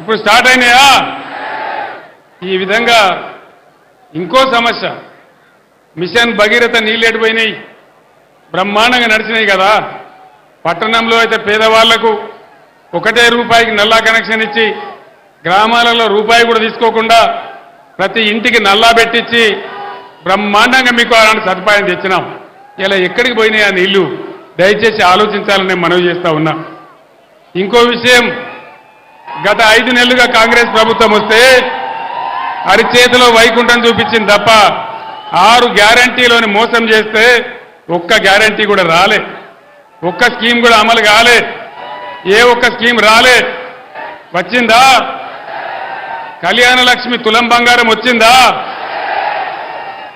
ఇప్పుడు స్టార్ట్ అయినాయా? ఈ విధంగా ఇంకో సమస్య, మిషన్ భగీరథ నీళ్ళు ఎడిపోయినాయి, బ్రహ్మాండంగా నడిచినాయి కదా. పట్టణంలో అయితే పేదవాళ్లకు ₹1 నల్లా కనెక్షన్ ఇచ్చి, గ్రామాలలో రూపాయి కూడా తీసుకోకుండా ప్రతి ఇంటికి నల్లా పెట్టించి బ్రహ్మాండంగా మీకు అలాంటి సదుపాయం తెచ్చినాం. ఇలా ఎక్కడికి పోయినాయి ఆ నీళ్లు? దయచేసి ఆలోచించాలని మనవి చేస్తా ఉన్నా. ఇంకో విషయం, గత 5 నెలలుగా కాంగ్రెస్ ప్రభుత్వం వస్తే అరిచేతిలో వైకుంఠం చూపించింది తప్ప 6 గ్యారంటీలోని మోసం చేస్తే ఒక్క గ్యారంటీ కూడా రాలే, ఒక్క స్కీమ్ కూడా అమలు కాలే, ఏ ఒక్క స్కీమ్ రాలే. వచ్చిందా? కళ్యాణ లక్ష్మి తులం బంగారం వచ్చిందా?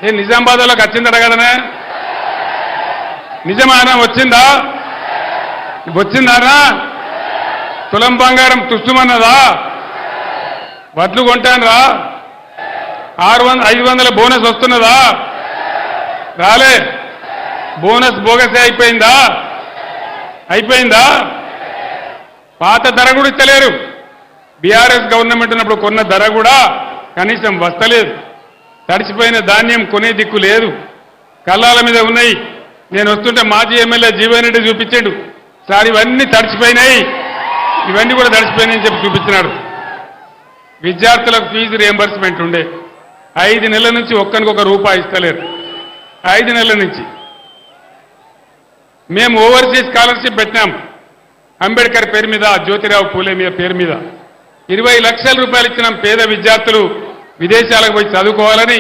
ఏ నిజామాబాద్లోకి వచ్చిందట కదనే? నిజమానా? వచ్చిందా? వచ్చిందానా? తులం బంగారం తుష్టమన్నదా? వడ్లు కొంటానరా? 500 బోనస్ వస్తున్నదా? రాలే. బోనస్ బోగసే అయిపోయిందా? అయిపోయిందా? పాత ధర కూడా ఇస్తలేరు. బీఆర్ఎస్ గవర్నమెంట్ ఉన్నప్పుడు కొన్న ధర కూడా కనీసం వస్తలేదు. తడిచిపోయిన ధాన్యం కొనే దిక్కు లేదు, కళ్ళాల మీద ఉన్నాయి. నేను వస్తుంటే మాజీ ఎమ్మెల్యే జీవన్ రెడ్డి చూపించాడు, సార్ ఇవన్నీ తడిచిపోయినాయి, ఇవన్నీ కూడా తడిచిపోయినాయని చెప్పి చూపించినాడు. విద్యార్థులకు ఫీజు రియంబర్స్మెంట్ ఉండే 5 నెలల నుంచి ఒక్కరికొక రూపాయి ఇస్తలేరు. 5 నెలల నుంచి మేము ఓవర్సీస్ స్కాలర్షిప్ పెట్టినాం. అంబేద్కర్ పేరు మీద, జ్యోతిరావు పూలే మీద పేరు మీద 20 లక్షల రూపాయలు ఇచ్చినాం. పేద విద్యార్థులు విదేశాలకు పోయి చదువుకోవాలని,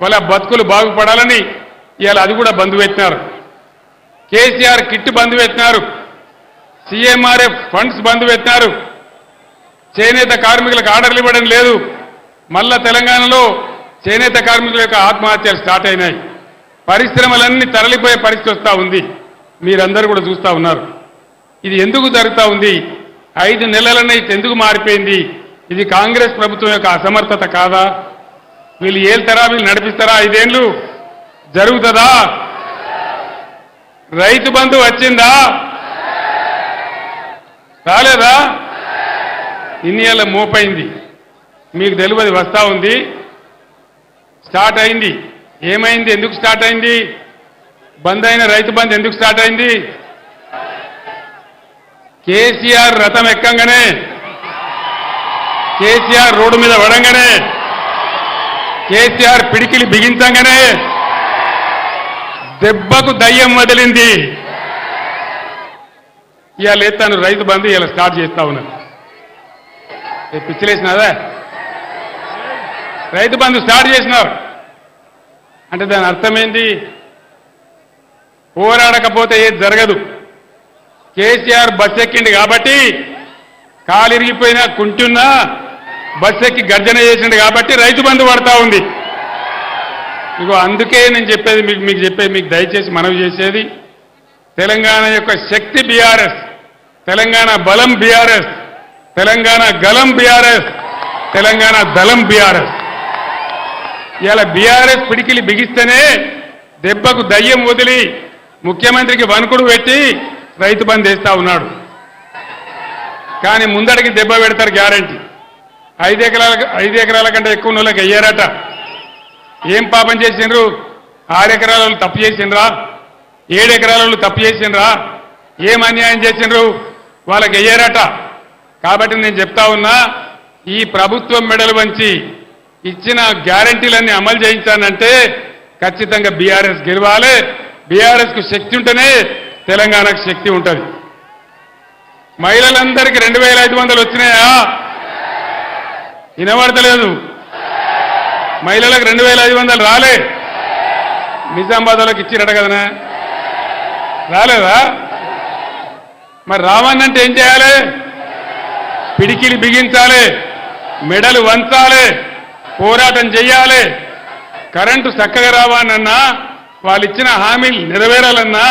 వాళ్ళ బతుకులు బాగుపడాలని ఇవాళ అది కూడా బంద్ పెట్టినారు. కేసీఆర్ కిట్ బంద్ పెట్టినారు. సీఎంఆర్ఎఫ్ ఫండ్స్ బంద్ పెట్టినారు. చేనేత కార్మికులకు ఆర్డర్లు ఇవ్వడం లేదు. మళ్ళా తెలంగాణలో చేనేత కార్మికుల యొక్క ఆత్మహత్యలు స్టార్ట్ అయినాయి. పరిశ్రమలన్నీ తరలిపోయే పరిస్థితి వస్తూ ఉంది. మీరందరూ కూడా చూస్తూ ఉన్నారు. ఇది ఎందుకు జరుగుతూ ఉంది? 5 నెలలనే ఎందుకు మారిపోయింది? ఇది కాంగ్రెస్ ప్రభుత్వం యొక్క అసమర్థత కాదా? వీళ్ళు ఏళ్తారా? వీళ్ళు నడిపిస్తారా? 5 ఏళ్ళు జరుగుతుందా? రైతు బంధు వచ్చిందా? రాలేదా? ఇన్ని ఏళ్ళ మోపైంది. మీకు తెలియదు, వస్తూ ఉంది. స్టార్ట్ అయింది. ఏమైంది? ఎందుకు స్టార్ట్ అయింది? బంద్ అయిన రైతు బంధు ఎందుకు స్టార్ట్ అయింది? కేసీఆర్ రథం ఎక్కంగానే, కేసీఆర్ రోడ్డు మీద పడంగానే, కేసీఆర్ పిడికిలి బిగించంగానే దెబ్బకు దయ్యం వదిలింది. ఇవాళ ఎత్తాను రైతు బంధు ఇలా స్టార్ట్ చేస్తా ఉన్నాను. పిచ్చిలేసినాదా? రైతు బంధు స్టార్ట్ చేసినారు అంటే దాని అర్థమైంది, పోరాడకపోతే ఏది జరగదు. కేసీఆర్ బస్ ఎక్కింది కాబట్టి, కాలిరిగిపోయినా కుంటున్నా బస్ ఎక్కి గర్జన చేసిండు కాబట్టి రైతు బంధు పడతా ఉంది. ఇగో అందుకే నేను చెప్పేది, మీకు దయచేసి మనవి చేసేది, తెలంగాణ యొక్క శక్తి బీఆర్ఎస్, తెలంగాణ బలం బీఆర్ఎస్, తెలంగాణ గలం బీఆర్ఎస్, తెలంగాణ దళం బీఆర్ఎస్. ఇలా బీఆర్ఎస్ పిడికిలి బిగిస్తేనే దెబ్బకు దయ్యం వదిలి ముఖ్యమంత్రికి వణుకుడు పెట్టి రైతు బంధు వేస్తా ఉన్నాడు. కానీ ముందడికి దెబ్బ పెడతారు గ్యారంటీ. 5 ఎకరాల కంటే ఎక్కువ వాళ్ళకి అయ్యారట. ఏం పాపం చేసిండ్రు? 6 ఎకరాల వాళ్ళు తప్పు చేసిండ్రా? 7 ఎకరాల వాళ్ళు తప్పు చేసిండ్రా? ఏం అన్యాయం చేసిండ్రు? వాళ్ళకి అయ్యారట. కాబట్టి నేను చెప్తా ఉన్నా, ఈ ప్రభుత్వం మెడలు వంచి ఇచ్చిన గ్యారంటీలన్నీ అమలు చేయించానంటే ఖచ్చితంగా బీఆర్ఎస్ గెలవాలి. బీఆర్ఎస్కు శక్తి ఉంటేనే తెలంగాణకు శక్తి ఉంటుంది. మహిళలందరికీ 2500 వచ్చినాయా? వినబడతలేదు. మహిళలకు 2500 రాలే. నిజామాబాద్లోకి ఇచ్చిరట కదనా? రాలేదా? మరి రావన్నంటే ఏం చేయాలి? పిడికిలి బిగించాలి, మెడలు వంచాలి, పోరాటం చెయ్యాలి. కరెంటు చక్కగా రావాలన్నా, వాళ్ళు ఇచ్చిన హామీలు నెరవేరాలన్నా,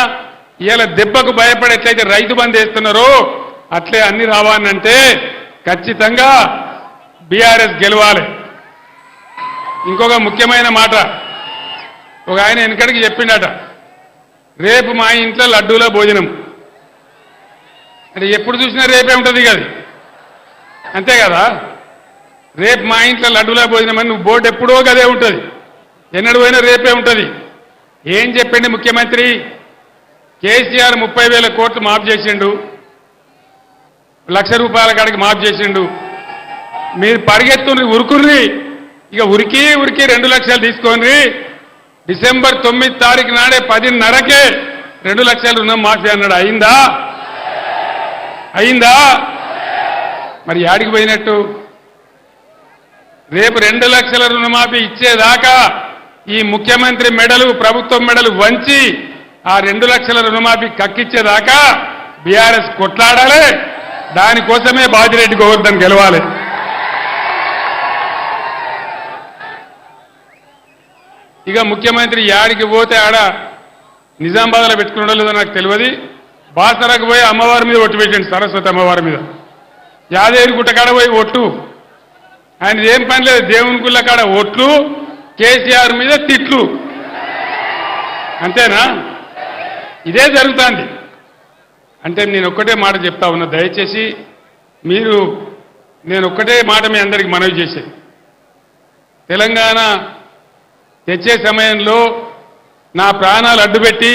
ఇవాళ దెబ్బకు భయపడి ఎట్లయితే రైతు బంధు వేస్తున్నారో అట్లే అన్ని రావాలంటే ఖచ్చితంగా బీఆర్ఎస్ గెలవాలి. ఇంకొక ముఖ్యమైన మాట, ఒక ఆయన వెనకడికి చెప్పిండట, రేపు మా ఇంట్లో లడ్డూల భోజనం అంటే ఎప్పుడు చూసినా రేపే ఉంటుంది కదా. అంతే కదా? రేపు మా ఇంట్లో లడ్డులా భోజనమని నువ్వు బోర్డు ఎప్పుడో గదే ఉంటుంది, ఎన్నడు పోయినా రేపే ఉంటుంది. ఏం చెప్పండి ముఖ్యమంత్రి? కేసీఆర్ 30,000 కోట్లు మాఫ్ చేసిండు, ₹1,00,000 కాడికి మాఫ్ చేసిండు. మీరు పరిగెత్తుని ఉరుకుర్రి, ఇక ఉరికి 2 లక్షలు తీసుకొని డిసెంబర్ 9 తారీఖు నాడే 10:30కే 2 లక్షలు రుణం మాఫీ అన్నాడు. అయిందా? అయిందా? మరి యాడికి పోయినట్టు? రేపు 2 లక్షల రుణమాఫీ ఇచ్చేదాకా ఈ ముఖ్యమంత్రి మెడలు, ప్రభుత్వం మెడలు వంచి ఆ 2 లక్షల రుణమాఫీ కక్కిచ్చేదాకా బీఆర్ఎస్ కొట్లాడాలి. దానికోసమే బాజిరెడ్డి గోవర్ధన్ గెలవాలి. ఇక ముఖ్యమంత్రి యాడికి పోతే ఆడ నిజామాబాద్లో పెట్టుకున్నాడో లేదో నాకు తెలియదు, బాసరకు పోయి అమ్మవారి మీద ఒట్టు పెట్టండి, సరస్వతి అమ్మవారి మీద. యాదేవి గుట్ట కాడ పోయి ఒట్టు. ఆయన ఏం పని లేదు, దేవుని గుళ్ళ కాడ ఒట్లు, కేసీఆర్ మీద తిట్లు. అంతేనా? ఇదే జరుగుతుంది. అంటే నేను ఒక్కటే మాట చెప్తా ఉన్నా, దయచేసి మీరు, నేను ఒక్కటే మాట మీ అందరికి మనవి చేసే, తెలంగాణ తెచ్చే సమయంలో నా ప్రాణాలు అడ్డుపెట్టి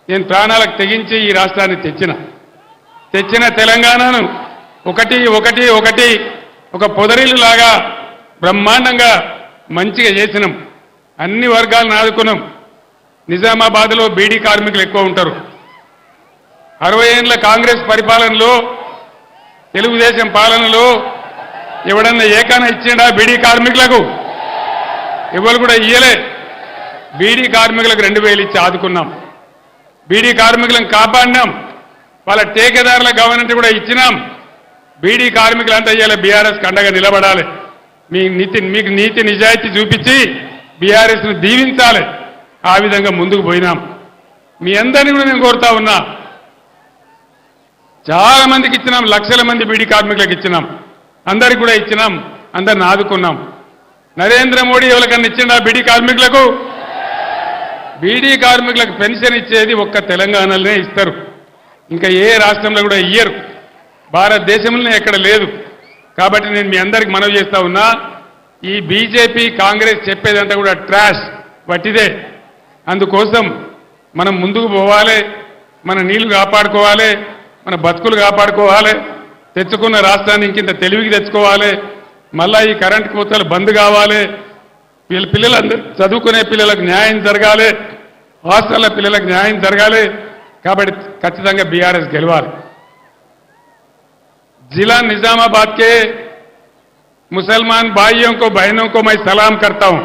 నేను ప్రాణాలకు తెగించి ఈ రాష్ట్రాన్ని తెచ్చిన తెలంగాణను ఒకటి ఒక పొదరిల్లులాగా బ్రహ్మాండంగా మంచిగా చేసినాం. అన్ని వర్గాలను ఆదుకున్నాం. నిజామాబాద్లో బీడీ కార్మికులు ఎక్కువ ఉంటారు. 60 ఏళ్ల కాంగ్రెస్ పరిపాలనలో, తెలుగుదేశం పాలనలో ఎవడన్నా ఏకాన ఇచ్చిండా బీడీ కార్మికులకు? ఎవరు కూడా ఇయ్యలే. బీడీ కార్మికులకు 2,000 ఇచ్చి ఆదుకున్నాం. బీడీ కార్మికులను కాపాడినాం. వాళ్ళ టేకేదారుల గవర్నమెంట్ కూడా ఇచ్చినాం. బీడీ కార్మికులంతా ఇయ్యాలి బీఆర్ఎస్ కండగా నిలబడాలి. మీకు నీతి నిజాయితీ చూపించి బీఆర్ఎస్ను దీవించాలి. ఆ విధంగా ముందుకు పోయినాం. మీ అందరినీ కూడా నేను కోరుతా ఉన్నా, చాలా మందికి ఇచ్చినాం, లక్షల మంది బీడీ కార్మికులకు ఇచ్చినాం, అందరికి కూడా ఇచ్చినాం, అందరిని ఆదుకున్నాం. నరేంద్ర మోడీ ఎవరికన్నా ఇచ్చిండా బీడీ కార్మికులకు? బీడీ కార్మికులకు పెన్షన్ ఇచ్చేది ఒక్క తెలంగాణలోనే ఇస్తారు, ఇంకా ఏ రాష్ట్రంలో కూడా ఇయ్యరు. భారతదేశంలోనే ఎక్కడ లేదు. కాబట్టి నేను మీ అందరికి మనవి చేస్తా ఉన్నా, ఈ బీజేపీ కాంగ్రెస్ చెప్పేదంతా కూడా ట్రాష్, వట్టిదే. అందుకోసం మనం ముందుకు పోవాలి, మన నీళ్లు కాపాడుకోవాలి, మన బతుకులు కాపాడుకోవాలి, తెచ్చుకున్న రాష్ట్రాన్ని ఇంకింత తెలివికి తెచ్చుకోవాలి. మళ్ళా ఈ కరెంటు కోతలు బంద్ కావాలి. పిల్లలందరూ చదువుకునే పిల్లలకు న్యాయం జరగాలి, హాస్టల్ల పిల్లలకు న్యాయం జరగాలి. కాబట్టి ఖచ్చితంగా బీఆర్ఎస్ గెలవాలి. जिला निजामाबाद के मुसलमान भाइयों को बहनों को मैं सलाम करता हूं.